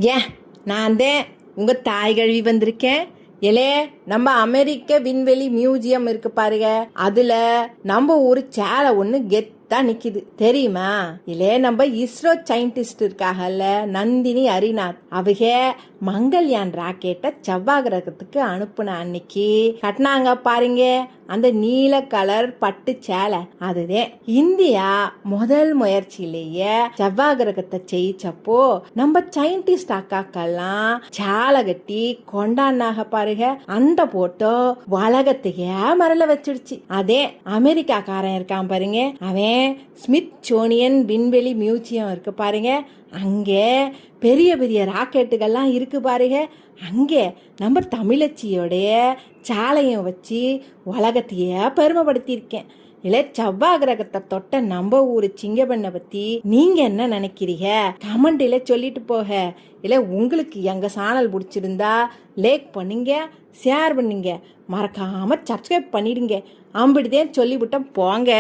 ஏன் நான் தான் உங்கள் தாய் கழுவி வந்திருக்கேன். எலே நம்ம அமெரிக்க விண்வெளி மியூசியம் இருக்கு பாருங்க, அதுல நம்ம ஒரு சேலை ஒன்று கெத்தா நிக்குது தெரியுமா? இல்லே நம்ம இஸ்ரோ சயின்டிஸ்ட் இருக்காங்கல்ல, நந்தினி ஹரிநாத், அவங்க மங்கள்யான் ராக்கெட்டை செவ்வாய் கிரகத்துக்கு அனுப்புன அன்னைக்கு கட்டினாங்க பாருங்க அந்த நீல கலர் பட்டு சேலை. அதுதான் இந்தியா முதல் முயற்சியிலேயே செவ்வாய் கிரகத்தை ஜெயிச்சப்போ நம்ம சயின்டிஸ்ட் அக்காக்கெல்லாம் சேலை கட்டி கொண்டாடினாங்க பாருங்க. அந்த போட்டோ உலகத்தையே மரல வச்சிடுச்சு. அதே அமெரிக்காக்காரன் இருக்கான் பாருங்க, அவன் ஸ்மித்சோனியன் விண்வெளி மியூசியம் இருக்கு பாருங்க, அங்கே பெரிய பெரிய ராக்கெட்டுகள்லாம் இருக்கு பாருங்க. அங்கே நம்ம தமிழச்சியோடைய சாலையும் வச்சு உலகத்தையே பெருமைப்படுத்தியிருக்கேன். இல்லை செவ்வாய் கிரகத்தை தொட்ட நம்ம ஊர் சிங்கப்பெண்ணை பற்றி நீங்கள் என்ன நினைக்கிறீங்க? கமெண்டில் சொல்லிட்டு போக. இல்லை உங்களுக்கு எங்கள் சேனல் பிடிச்சிருந்தா லைக் பண்ணுங்க, ஷேர் பண்ணுங்க, மறக்காமல் சப்ஸ்கிரைப் பண்ணிடுங்க. அம்பிடுதேன் சொல்லிவிட்டோம் போங்க.